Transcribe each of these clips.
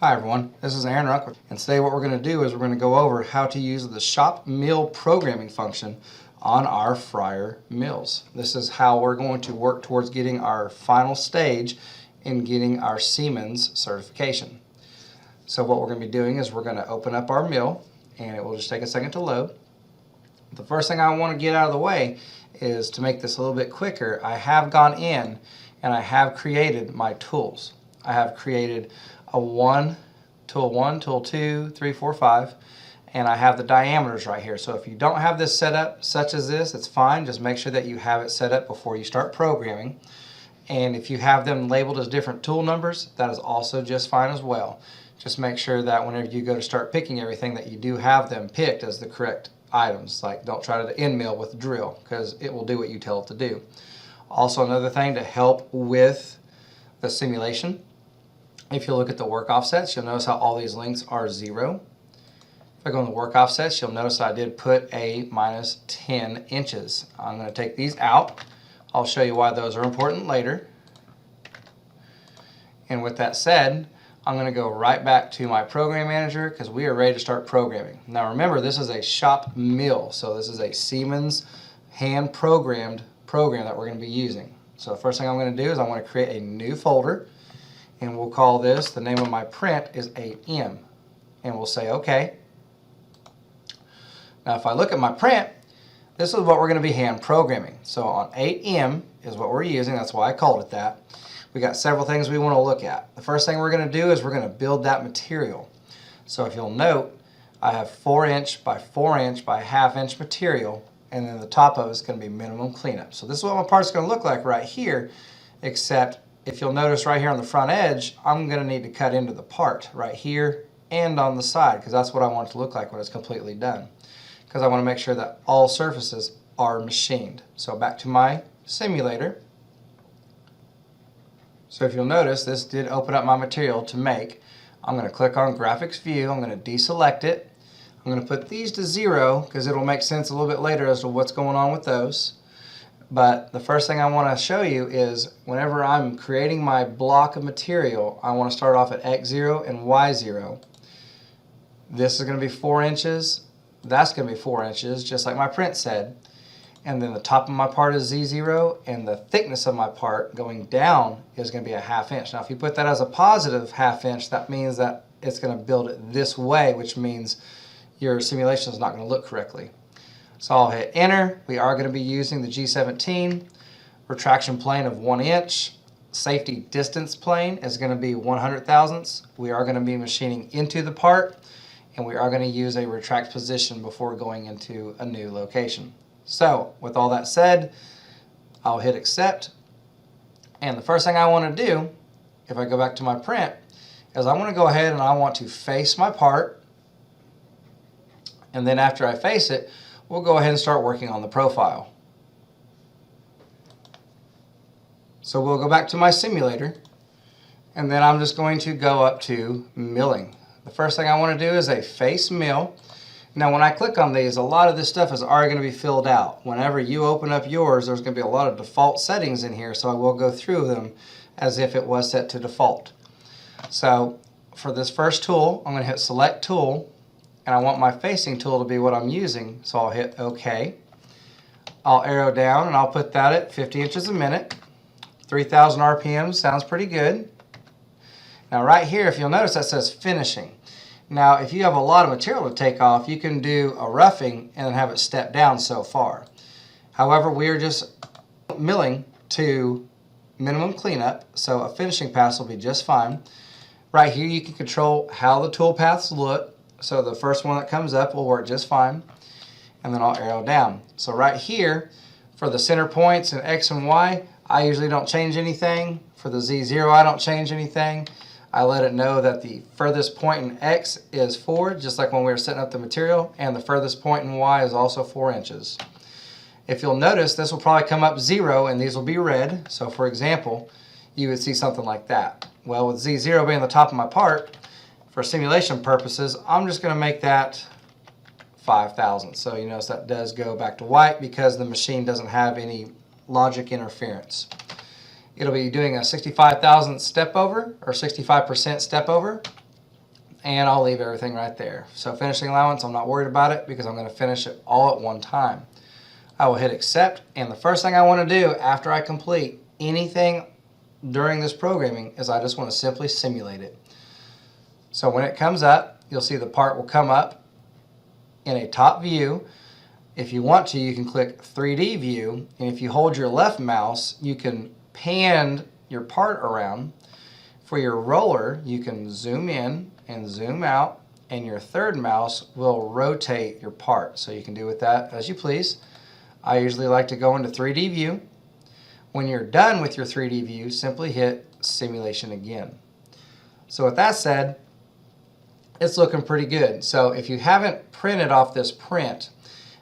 Hi everyone, this is Aaron Ruck, and today what we're going to do is we're going to go over how to use the shop mill programming function on our fryer mills. This is how we're going to work towards getting our final stage in getting our Siemens certification. So what we're going to be doing is we're going to open up our mill, and it will just take a second to load. The first thing I want to get out of the way is to make this a little bit quicker. I have gone in and I have created my tools. I have created a 1, tool 2, 3, 4, 5, and I have the diameters right here. So if you don't have this set up such as this, it's fine. Just make sure that you have it set up before you start programming. And if you have them labeled as different tool numbers, that is also just fine as well. Just make sure that whenever you go to start picking everything that you do have them picked as the correct items. Like, don't try to end mill with the drill because it will do what you tell it to do. Also, another thing to help with the simulation, if you look at the work offsets, you'll notice how all these links are 0. If I go in the work offsets, you'll notice I did put a minus 10 inches. I'm going to take these out. I'll show you why those are important later. And with that said, I'm going to go right back to my program manager because we are ready to start programming. Now remember, this is a shop mill, so this is a Siemens hand programmed program that we're going to be using. So the first thing I'm going to do is I want to create a new folder, and we'll call this, the name of my print is 8M, and we'll say OK. Now if I look at my print, this is what we're going to be hand programming. So on 8M is what we're using, that's why I called it that. We got several things we want to look at. The first thing we're going to do is we're going to build that material. So if you'll note, I have 4" by 4" by ½ inch material, and then the top of it is going to be minimum cleanup. So this is what my part's going to look like right here, except if you'll notice right here on the front edge, I'm going to need to cut into the part right here and on the side because that's what I want it to look like when it's completely done. Because I want to make sure that all surfaces are machined. So back to my simulator. So if you'll notice, this did open up my material to make. I'm going to click on Graphics View. I'm going to deselect it. I'm going to put these to 0 because it'll make sense a little bit later as to what's going on with those. But the first thing I want to show you is whenever I'm creating my block of material, I want to start off at X0 and Y0. This is going to be 4 inches. That's going to be 4 inches, just like my print said. And then the top of my part is Z0, and the thickness of my part going down is going to be a ½ inch. Now if you put that as a positive ½ inch, that means that it's going to build it this way, which means your simulation is not going to look correctly. So I'll hit enter. We are going to be using the G17. Retraction plane of 1 inch. Safety distance plane is going to be 100 thousandths. We are going to be machining into the part, and we are going to use a retract position before going into a new location. So with all that said, I'll hit accept. And the first thing I want to do, if I go back to my print, is I want to go ahead and I want to face my part. And then after I face it, we'll go ahead and start working on the profile. So we'll go back to my simulator, and then I'm just going to go up to milling. The first thing I want to do is a face mill. Now when I click on these, a lot of this stuff is already going to be filled out. Whenever you open up yours, there's going to be a lot of default settings in here, so I will go through them as if it was set to default. So for this first tool, I'm going to hit select tool, and I want my facing tool to be what I'm using, so I'll hit OK. I'll arrow down and I'll put that at 50 inches a minute. 3,000 RPM sounds pretty good. Now right here, if you'll notice, that says finishing. Now if you have a lot of material to take off, you can do a roughing and then have it step down so far. However, we are just milling to minimum cleanup, so a finishing pass will be just fine. Right here you can control how the tool paths look. So the first one that comes up will work just fine, and then I'll arrow down. So right here, for the center points in X and Y, I usually don't change anything. For the Z0, I don't change anything. I let it know that the furthest point in X is 4, just like when we were setting up the material, and the furthest point in Y is also 4 inches. If you'll notice, this will probably come up 0, and these will be red. So for example, you would see something like that. Well, with Z0 being the top of my part, for simulation purposes, I'm just going to make that 5,000. So you notice that does go back to white because the machine doesn't have any logic interference. It'll be doing a 65,000 step over or 65% step over. and I'll leave everything right there. So finishing allowance, I'm not worried about it because I'm going to finish it all at one time. I will hit accept, and the first thing I want to do after I complete anything during this programming is I just want to simply simulate it. So when it comes up, you'll see the part will come up in a top view. If you want to, you can click 3D view, and if you hold your left mouse, you can pan your part around. For your roller, you can zoom in and zoom out, and your third mouse will rotate your part. So you can do with that as you please. I usually like to go into 3D view. When you're done with your 3D view, simply hit simulation again. So with that said, it's looking pretty good. So if you haven't printed off this print,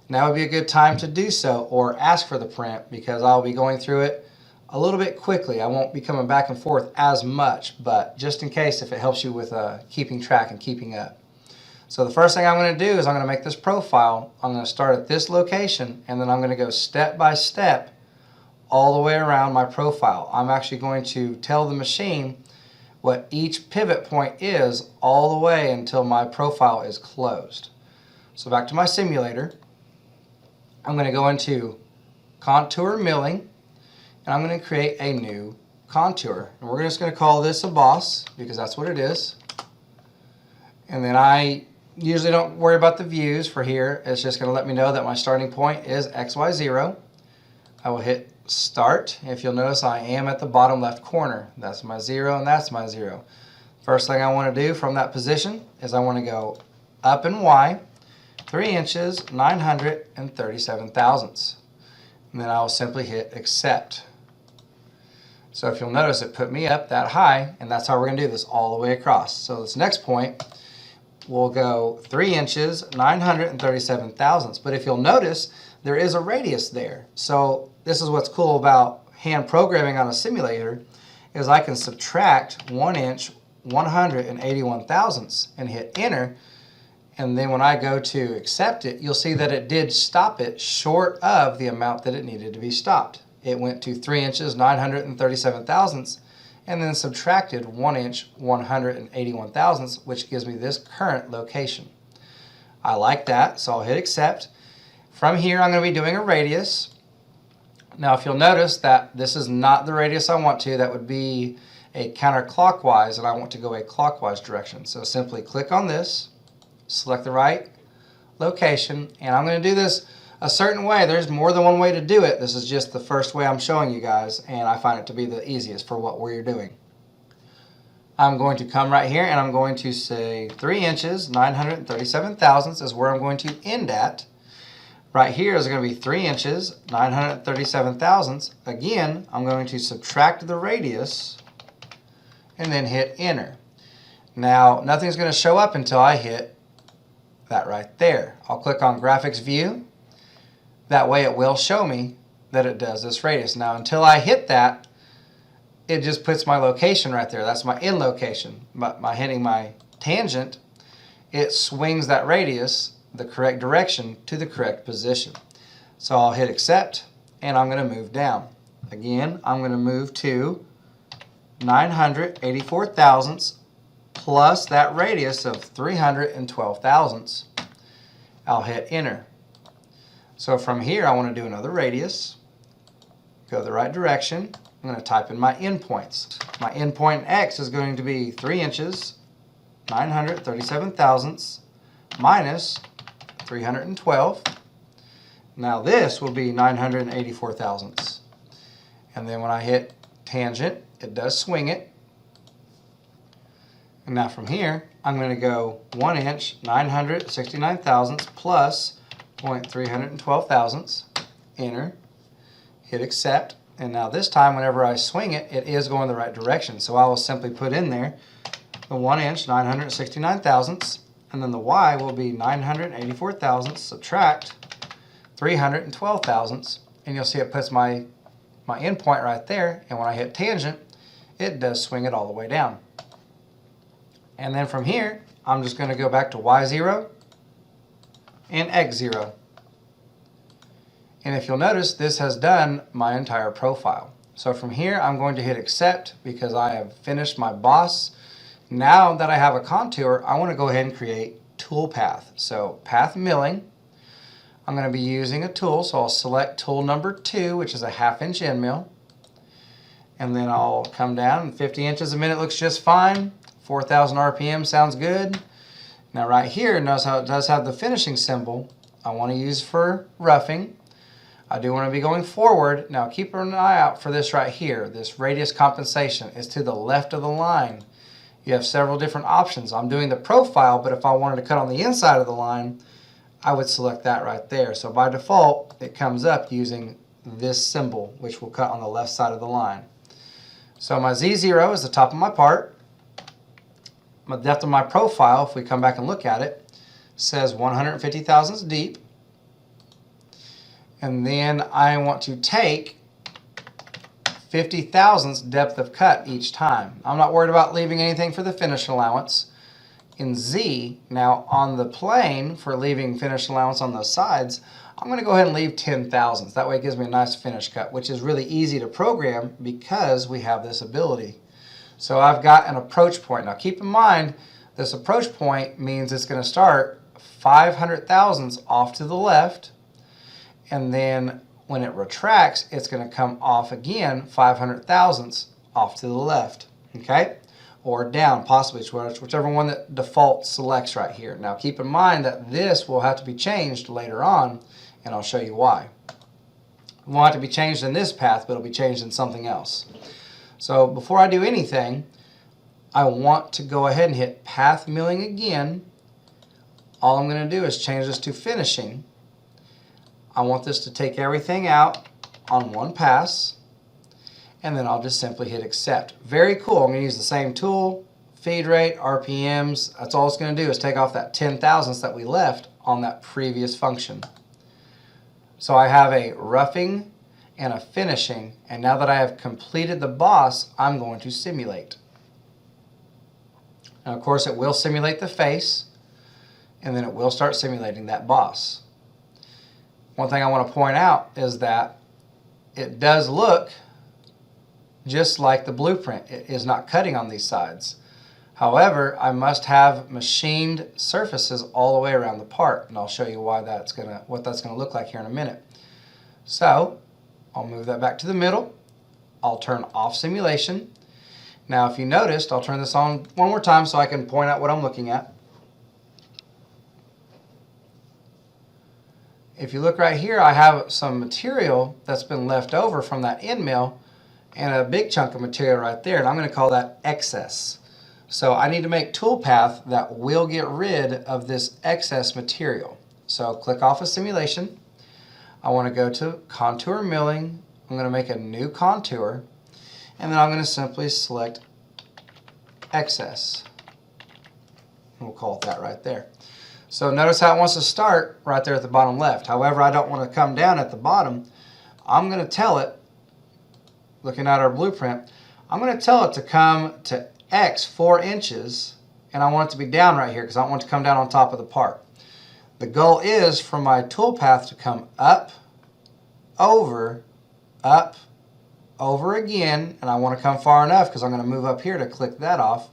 now would be a good time to do so, or ask for the print, because I'll be going through it a little bit quickly. I won't be coming back and forth as much, but just in case, if it helps you with keeping track and keeping up. So the first thing I'm going to do is I'm going to make this profile. I'm going to start at this location, and then I'm going to go step by step all the way around my profile. I'm actually going to tell the machine what each pivot point is all the way until my profile is closed. So back to my simulator, I'm going to go into contour milling, and I'm going to create a new contour. And we're just going to call this a boss because that's what it is. And then I usually don't worry about the views for here. It's just going to let me know that my starting point is XY0. I will hit start. If you'll notice, I am at the bottom left corner. That's my 0 and that's my 0. First thing I want to do from that position is I want to go up in Y 3 inches 937 thousandths. And then I will simply hit accept. So if you'll notice, it put me up that high, and that's how we're going to do this all the way across. So this next point, we'll go 3 inches 937 thousandths. But if you'll notice, there is a radius there. So this is what's cool about hand programming on a simulator, is I can subtract 1 inch 181 thousandths and hit enter. And then when I go to accept it, you'll see that it did stop it short of the amount that it needed to be stopped. It went to 3 inches 937 thousandths and then subtracted 1 inch 181 thousandths, which gives me this current location. I like that, so I'll hit accept. From here, I'm going to be doing a radius. Now, if you'll notice that this is not the radius I want to, that would be a counterclockwise, and I want to go a clockwise direction. So simply click on this, select the right location, and I'm going to do this a certain way. There's more than one way to do it. This is just the first way I'm showing you guys, and I find it to be the easiest for what we're doing. I'm going to come right here, and I'm going to say 3 inches 937 thousandths is where I'm going to end at. Right here is going to be 3 inches 937 thousandths. Again, I'm going to subtract the radius and then hit enter. Now, nothing's going to show up until I hit that right there. I'll click on graphics view. That way it will show me that it does this radius. Now, until I hit that, it just puts my location right there. That's my end location. But by hitting my tangent, it swings that radius the correct direction to the correct position. So I'll hit accept, and I'm going to move down. Again, I'm going to move to 984 thousandths plus that radius of 312 thousandths. I'll hit enter. So from here, I want to do another radius, go the right direction. I'm going to type in my endpoints. My endpoint X is going to be 3 inches 937 thousandths minus 312. Now this will be 984 thousandths. And then when I hit tangent, it does swing it. And now from here, I'm going to go 1 inch 969 thousandths plus 0.312 thousandths. Enter. Hit accept. And now this time, whenever I swing it, it is going the right direction. So I will simply put in there the 1 inch 969 thousandths. And then the Y will be 984 thousandths, subtract 312 thousandths, and you'll see it puts my endpoint right there, and when I hit tangent, it does swing it all the way down. And then from here, I'm just going to go back to Y0 and X0. And if you'll notice, this has done my entire profile. So from here, I'm going to hit accept because I have finished my boss Now that I have a contour, I want to go ahead and create tool path. So path milling, I'm going to be using a tool, so I'll select tool number 2, which is a 1/2 inch end mill. And then I'll come down, and 50 inches a minute looks just fine. 4,000 RPM sounds good. Now right here, notice how it does have the finishing symbol I want to use for roughing. I do want to be going forward. Now keep an eye out for this right here. This radius compensation is to the left of the line. You have several different options. I'm doing the profile, but if I wanted to cut on the inside of the line, I would select that right there. So by default, it comes up using this symbol, which will cut on the left side of the line. So my Z0 is the top of my part. My depth of my profile, if we come back and look at it, says 150 thousandths deep. And then I want to take 50 thousandths depth of cut each time. I'm not worried about leaving anything for the finish allowance. In Z, now on the plane for leaving finish allowance on those sides, I'm going to go ahead and leave 10 thousandths. That way it gives me a nice finish cut, which is really easy to program because we have this ability. So I've got an approach point. Now keep in mind, this approach point means it's going to start 500 thousandths off to the left, and then when it retracts, it's going to come off again 500 thousandths off to the left, okay? Or down, possibly, whichever one that default selects right here. Now keep in mind that this will have to be changed later on, and I'll show you why. It won't have to be changed in this path, but it'll be changed in something else. So before I do anything, I want to go ahead and hit path milling again. All I'm going to do is change this to finishing. I want this to take everything out on one pass, and then I'll just simply hit accept. Very cool. I'm going to use the same tool, feed rate, RPMs. That's all it's going to do is take off that 10 thousandths that we left on that previous function. So I have a roughing and a finishing, and now that I have completed the boss, I'm going to simulate. And of course it will simulate the face, and then it will start simulating that boss. One thing I want to point out is that it does look just like the blueprint. It is not cutting on these sides. However, I must have machined surfaces all the way around the part, and I'll show you why what that's going to look like here in a minute. So I'll move that back to the middle. I'll turn off simulation. Now if you noticed, I'll turn this on one more time so I can point out what I'm looking at. If you look right here, I have some material that's been left over from that end mill and a big chunk of material right there, and I'm going to call that excess. So I need to make toolpath that will get rid of this excess material. So click off of simulation. I want to go to contour milling. I'm going to make a new contour, and then I'm going to simply select excess. We'll call it that right there. So notice how it wants to start right there at the bottom left. However, I don't want to come down at the bottom. I'm going to tell it, looking at our blueprint, I'm going to tell it to come to X 4 inches, and I want it to be down right here because I don't want it to come down on top of the part. The goal is for my toolpath to come up, over again, and I want to come far enough because I'm going to move up here to click that off.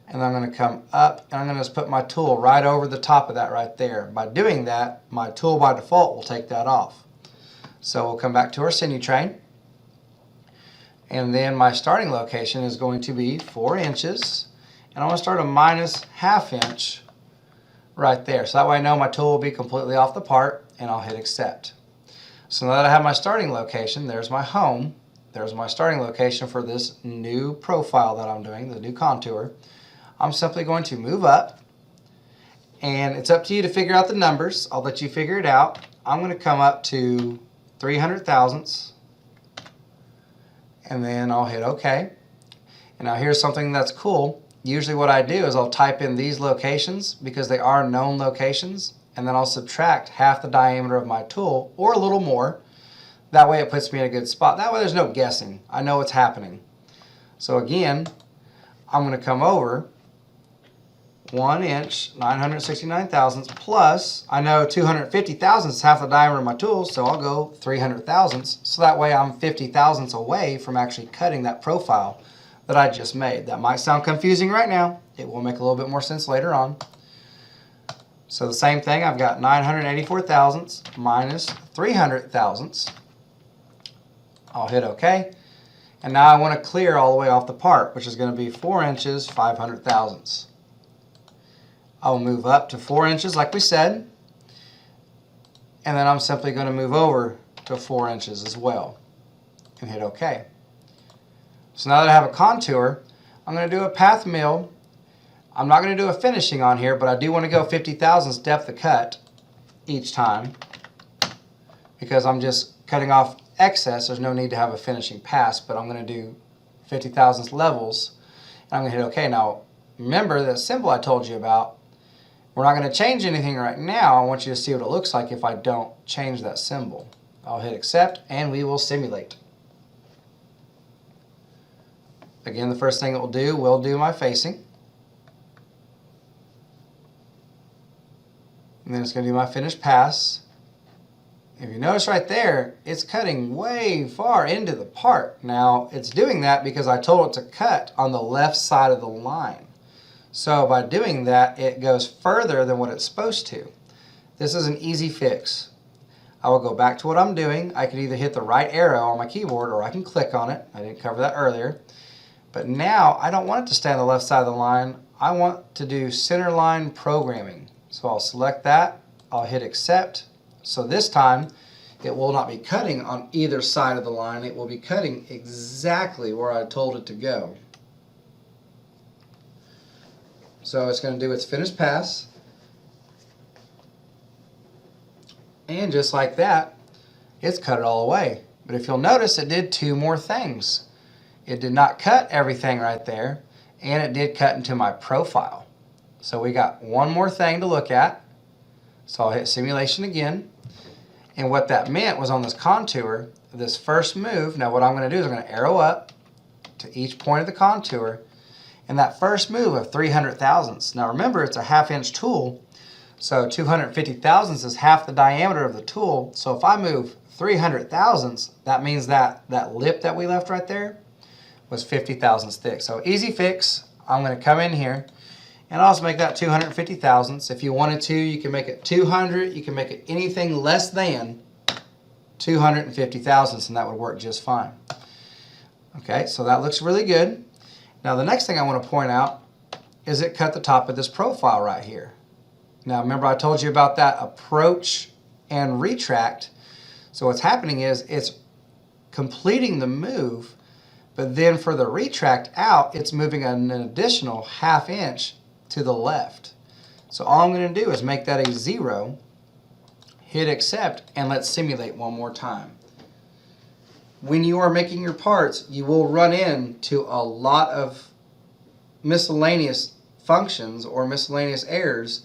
And I'm going to come up, and I'm going to just put my tool right over the top of that right there. By doing that, my tool by default will take that off. So we'll come back to our sinew train. And then my starting location is going to be 4 inches. And I want to start a -1/2 inch right there. So that way I know my tool will be completely off the part, and I'll hit accept. So now that I have my starting location, there's my home. There's my starting location for this new profile that I'm doing, the new contour. I'm simply going to move up, and it's up to you to figure out the numbers. I'll let you figure it out. I'm going to come up to 300 thousandths, and then I'll hit OK. And now here's something that's cool. Usually what I do is I'll type in these locations because they are known locations, and then I'll subtract half the diameter of my tool, or a little more. That way it puts me in a good spot. That way there's no guessing. I know what's happening. So again, I'm going to come over 1 inch, 969 thousandths, plus I know 250 thousandths is half the diameter of my tool, so I'll go 300 thousandths. So that way I'm 50 thousandths away from actually cutting that profile that I just made. That might sound confusing right now. It will make a little bit more sense later on. So the same thing, I've got 984 thousandths minus 300 thousandths. I'll hit OK. And now I want to clear all the way off the part, which is going to be 4 inches, 500 thousandths. I'll move up to 4 inches like we said. And then I'm simply going to move over to 4 inches as well and hit OK. So now that I have a contour, I'm going to do a path mill. I'm not going to do a finishing on here, but I do want to go 50 thousandths depth of cut each time because I'm just cutting off excess. There's no need to have a finishing pass, but I'm going to do 50 thousandths levels and I'm going to hit OK. Now remember that symbol I told you about. We're not going to change anything right now. I want you to see what it looks like if I don't change that symbol. I'll hit accept and we will simulate. Again, the first thing it will do my facing. And then it's going to do my finished pass. If you notice right there, it's cutting way far into the part. Now, it's doing that because I told it to cut on the left side of the line. So by doing that, it goes further than what it's supposed to. This is an easy fix. I will go back to what I'm doing. I can either hit the right arrow on my keyboard or I can click on it. I didn't cover that earlier. But now I don't want it to stay on the left side of the line. I want to do center line programming. So I'll select that. I'll hit accept. So this time it will not be cutting on either side of the line. It will be cutting exactly where I told it to go. So it's going to do its finished pass. And just like that, it's cut it all away. But if you'll notice, it did two more things. It did not cut everything right there, and it did cut into my profile. So we got one more thing to look at. So I'll hit simulation again. And what that meant was on this contour, this first move, now what I'm going to do is I'm going to arrow up to each point of the contour. And that first move of 300 thousandths. Now remember, it's a 1/2 inch tool. So 250 thousandths is half the diameter of the tool. So if I move 300 thousandths, that means that lip that we left right there was 50 thousandths thick. So easy fix. I'm going to come in here and also make that 250 thousandths. If you wanted to, you can make it 200. You can make it anything less than 250 thousandths, and that would work just fine. Okay, so that looks really good. Now the next thing I want to point out is it cut the top of this profile right here. Now remember I told you about that approach and retract. So what's happening is it's completing the move, but then for the retract out, it's moving an additional 1/2 inch to the left. So all I'm going to do is make that a 0, hit accept, and let's simulate one more time. When you are making your parts, you will run into a lot of miscellaneous functions or miscellaneous errors.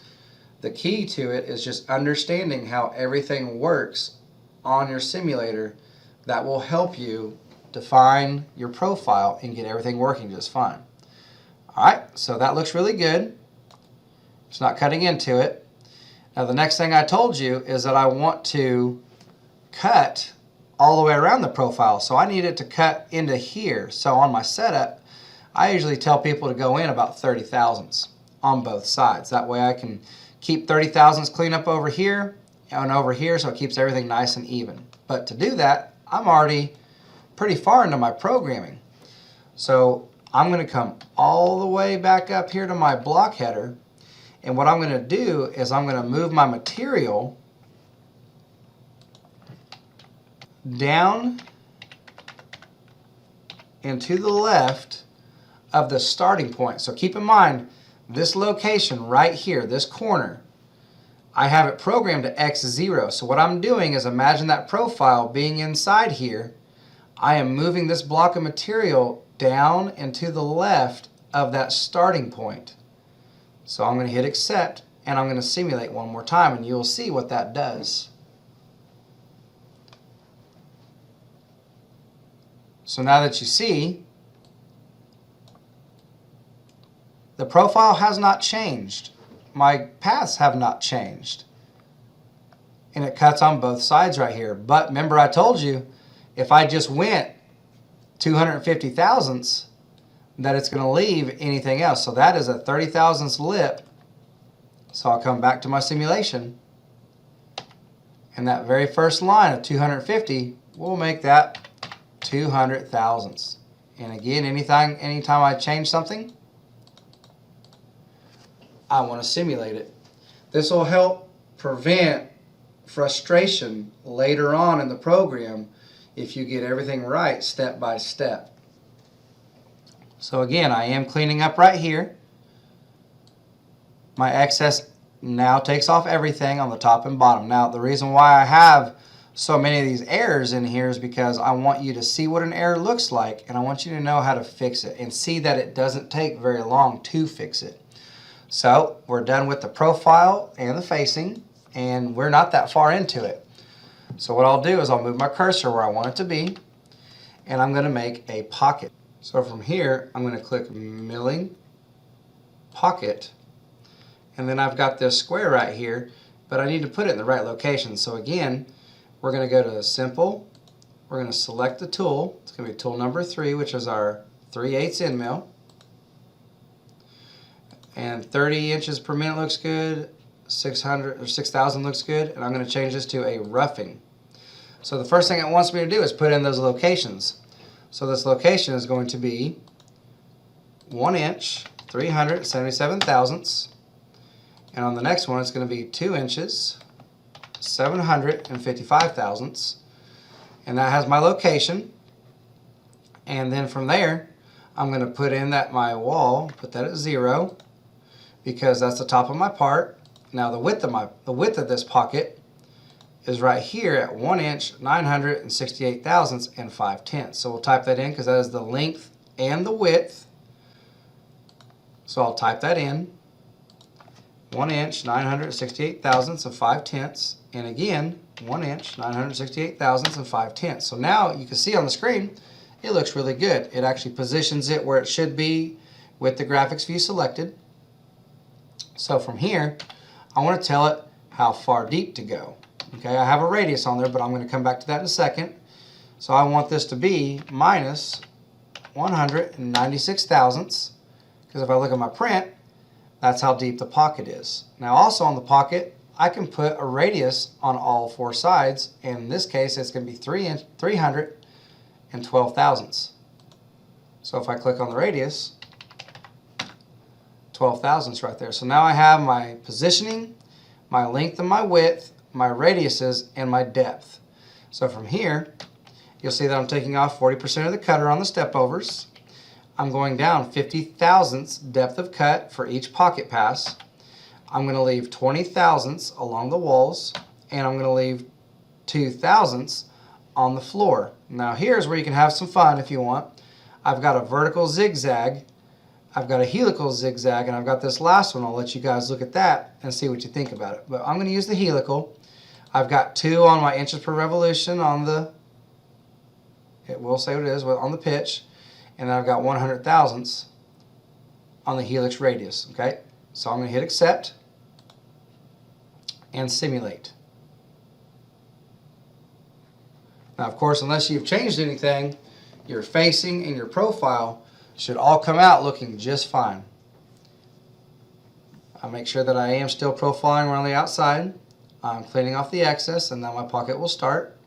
The key to it is just understanding how everything works on your simulator. That will help you define your profile and get everything working just fine. Alright, so that looks really good. It's not cutting into it. Now the next thing I told you is that I want to cut all the way around the profile. So I need it to cut into here. So on my setup, I usually tell people to go in about 30 thousandths on both sides. That way I can keep 30 thousandths clean up over here and over here, so it keeps everything nice and even. But to do that, I'm already pretty far into my programming. So I'm going to come all the way back up here to my block header, and what I'm going to do is I'm going to move my material down and to the left of the starting point. So keep in mind, this location right here, this corner, I have it programmed to X0. So what I'm doing is imagine that profile being inside here. I am moving this block of material down and to the left of that starting point. So I'm going to hit accept and I'm going to simulate one more time and you'll see what that does. So now that you see, the profile has not changed. My paths have not changed. And it cuts on both sides right here. But remember I told you, if I just went 250 thousandths, that it's going to leave anything else. So that is a 30 thousandths lip. So I'll come back to my simulation, and that very first line of 250, we'll make that 200 thousandths. And again, anytime I change something, I want to simulate it. This will help prevent frustration later on in the program if you get everything right step by step. So again, I am cleaning up right here. My excess now takes off everything on the top and bottom. Now, the reason why I have so many of these errors in here is because I want you to see what an error looks like, and I want you to know how to fix it and see that it doesn't take very long to fix it. So we're done with the profile and the facing, and we're not that far into it. So what I'll do is I'll move my cursor where I want it to be, and I'm going to make a pocket. So from here, I'm going to click Milling, Pocket, and then I've got this square right here, but I need to put it in the right location. So again, we're going to go to Simple. We're going to select the tool. It's going to be tool number 3, which is our 3/8 end mill. And 30 inches per minute looks good. 600 or 6,000 looks good. And I'm going to change this to a roughing. So the first thing it wants me to do is put in those locations. So this location is going to be 1 inch, 377 thousandths. And on the next one, it's going to be 2 inches, 755 thousandths. And that has my location. And then from there, I'm going to put in that my wall, put that at 0, because that's the top of my part. Now the width of this pocket is right here at 1 inch, 968 thousandths and 5/10. So we'll type that in because that is the length and the width. So I'll type that in. 1 inch, 968 thousandths and 5/10. And again, 1 inch, 968 thousandths and 5/10. So now you can see on the screen, it looks really good. It actually positions it where it should be with the graphics view selected. So from here, I want to tell it how far deep to go. Okay, I have a radius on there, but I'm going to come back to that in a second. So I want this to be minus 196 thousandths, because if I look at my print, that's how deep the pocket is. Now also on the pocket, I can put a radius on all 4 sides, and in this case it's going to be 312 thousandths. So if I click on the radius, 12 thousandths right there. So now I have my positioning, my length and my width, my radiuses, and my depth. So from here, you'll see that I'm taking off 40% of the cutter on the step overs. I'm going down 50 thousandths depth of cut for each pocket pass. I'm going to leave 20 thousandths along the walls, and I'm going to leave 2 thousandths on the floor. Now here's where you can have some fun if you want. I've got a vertical zigzag, I've got a helical zigzag, and I've got this last one. I'll let you guys look at that and see what you think about it. But I'm going to use the helical. I've got 2 on my inches per revolution on the, it will say what it is, on the pitch. And then I've got 100 thousandths on the helix radius. Okay, so I'm going to hit accept and simulate. Now of course, unless you've changed anything, your facing and your profile should all come out looking just fine. I'll make sure that I am still profiling around the outside. I'm cleaning off the excess, and now my pocket will start.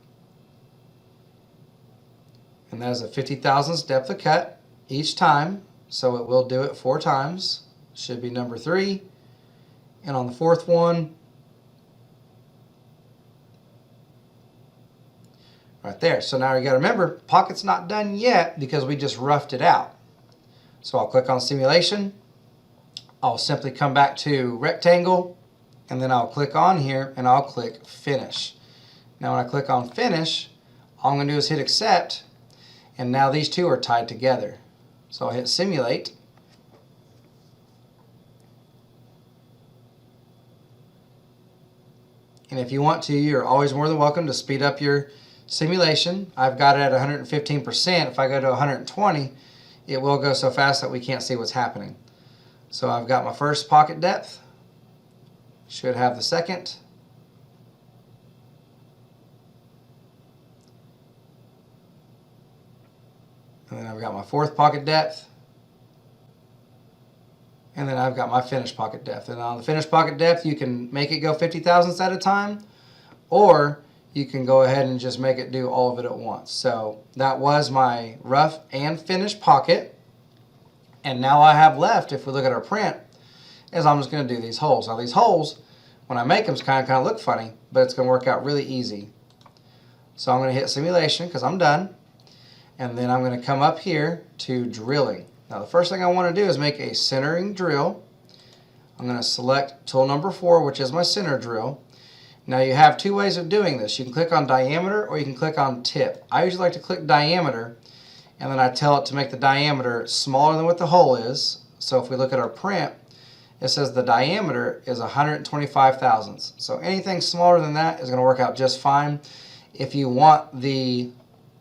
And that is a 50 thousandths depth of cut each time, so it will do it 4 times. Should be number 3. And on the 4th one, right there. So now you got to remember, pocket's not done yet because we just roughed it out. So I'll click on simulation. I'll simply come back to rectangle, and then I'll click on here and I'll click finish. Now when I click on finish, all I'm going to do is hit accept, and now these two are tied together. So I'll hit simulate. And if you want to, you're always more than welcome to speed up your simulation. I've got it at 115%. If I go to 120, it will go so fast that we can't see what's happening. So I've got my first pocket depth. Should have the second. And then I've got my 4th pocket depth. And then I've got my finished pocket depth. And on the finished pocket depth, you can make it go 50 thousandths at a time, or you can go ahead and just make it do all of it at once. So that was my rough and finished pocket. And now I have left, if we look at our print, is I'm just going to do these holes. Now these holes, when I make them, kind of look funny, but it's going to work out really easy. So I'm going to hit simulation because I'm done. And then I'm going to come up here to drilling. Now the first thing I want to do is make a centering drill. I'm going to select tool number 4, which is my center drill. Now you have two ways of doing this. You can click on diameter or you can click on tip. I usually like to click diameter, and then I tell it to make the diameter smaller than what the hole is. So if we look at our print, it says the diameter is 125 thousandths. So anything smaller than that is going to work out just fine. If you want the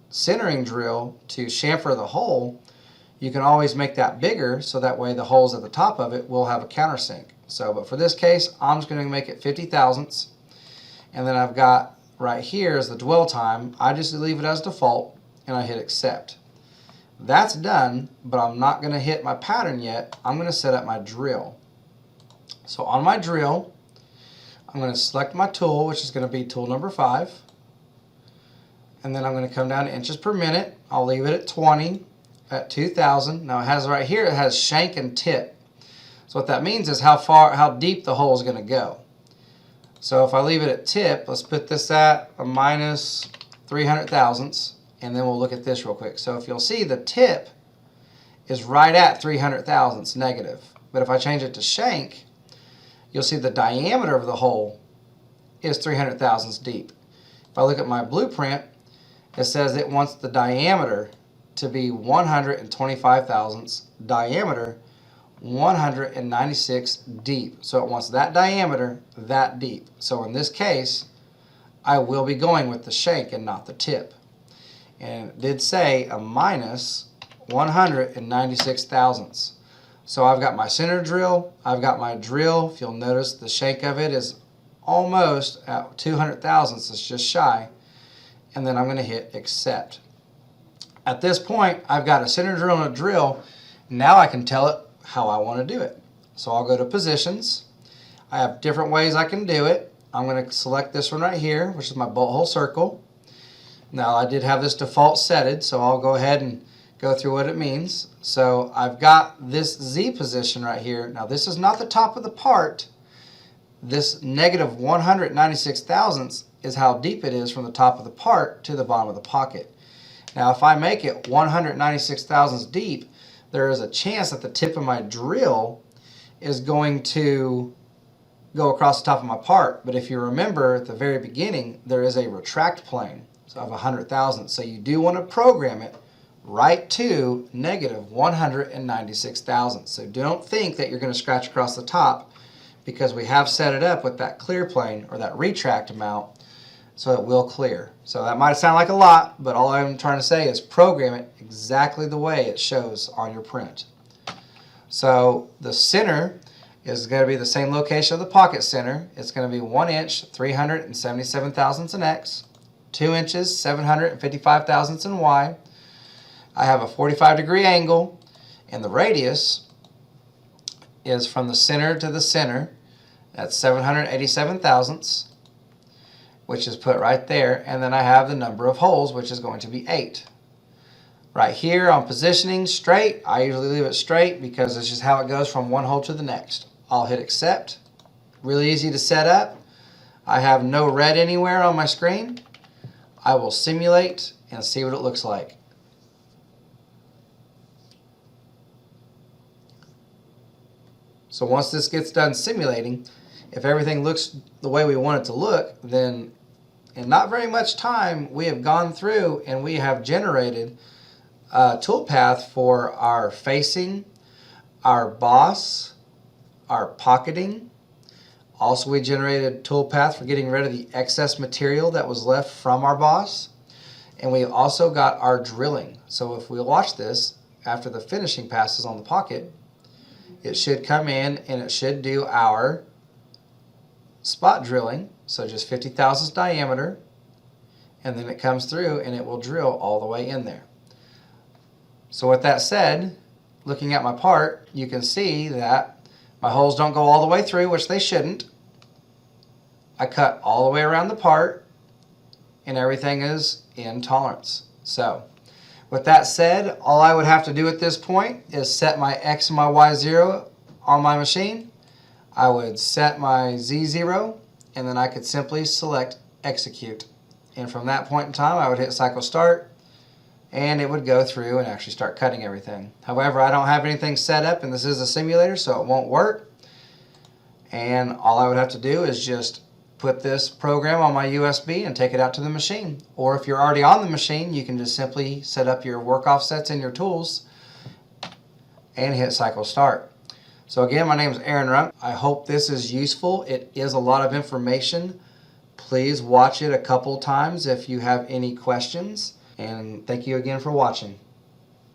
centering drill to chamfer the hole, you can always make that bigger, so that way the holes at the top of it will have a countersink. So, but for this case, I'm just going to make it 50 thousandths. And then I've got right here is the dwell time. I just leave it as default, and I hit accept. That's done, but I'm not going to hit my pattern yet. I'm going to set up my drill. So on my drill, I'm going to select my tool, which is going to be tool number 5. And then I'm going to come down to inches per minute. I'll leave it at 20, at 2,000. Now it has right here, it has shank and tip. So what that means is how deep the hole is going to go. So if I leave it at tip, let's put this at a minus 300 thousandths, and then we'll look at this real quick. So if you'll see, the tip is right at 300 thousandths negative. But if I change it to shank, you'll see the diameter of the hole is 300 thousandths deep. If I look at my blueprint, it says it wants the diameter to be 125 thousandths, diameter 196 deep. So it wants that diameter that deep. So in this case, I will be going with the shank and not the tip. And it did say a minus 196 thousandths. So I've got my center drill, I've got my drill. If you'll notice, the shank of it is almost at 200 thousandths, it's just shy. And then I'm going to hit accept. At this point, I've got a center drill and a drill. Now I can tell it how I want to do it. So I'll go to positions. I have different ways I can do it. I'm going to select this one right here, which is my bolt hole circle. Now I did have this default setted, so I'll go ahead and go through what it means. So I've got this Z position right here. Now this is not the top of the part. This negative 196 thousandths is how deep it is from the top of the part to the bottom of the pocket. Now if I make it 196 thousandths deep, there is a chance that the tip of my drill is going to go across the top of my part. But if you remember at the very beginning, there is a retract plane of 100 thousandths. So you do want to program it right to negative 196 thousandths. So don't think that you're going to scratch across the top, because we have set it up with that clear plane or that retract amount, so it will clear. So that might sound like a lot, but all I'm trying to say is program it exactly the way it shows on your print. So the center is going to be the same location of the pocket center. It's going to be 1 inch, 377 thousandths in X, 2 inches, 755 thousandths in Y. I have a 45-degree angle, and the radius is from the center to the center. That's 787 thousandths, which is put right there. And then I have the number of holes, which is going to be 8. Right here on positioning straight, I usually leave it straight because it's just how it goes from one hole to the next. I'll hit accept. Really easy to set up. I have no red anywhere on my screen. I will simulate and see what it looks like. So once this gets done simulating, if everything looks the way we want it to look, then in not very much time, we have gone through and we have generated a toolpath for our facing, our boss, our pocketing. Also, we generated a toolpath for getting rid of the excess material that was left from our boss. And we also got our drilling. So if we watch this, after the finishing passes on the pocket, it should come in and it should do our spot drilling. So just 50 thousandths diameter. And then it comes through and it will drill all the way in there. So with that said, looking at my part, you can see that My holes don't go all the way through, which they shouldn't. I cut all the way around the part, and everything is in tolerance. So, with that said, all I would have to do at this point is set my X and my Y0 on my machine. I would set my Z0, and then I could simply select execute. And from that point in time, I would hit cycle start, and it would go through and actually start cutting everything. However, I don't have anything set up, and this is a simulator, so it won't work. And all I would have to do is just put this program on my USB and take it out to the machine. Or if you're already on the machine, you can just simply set up your work offsets in your tools and hit cycle start. So again, my name is Aaron Runk. I hope this is useful. It is a lot of information. Please watch it a couple times if you have any questions. And thank you again for watching.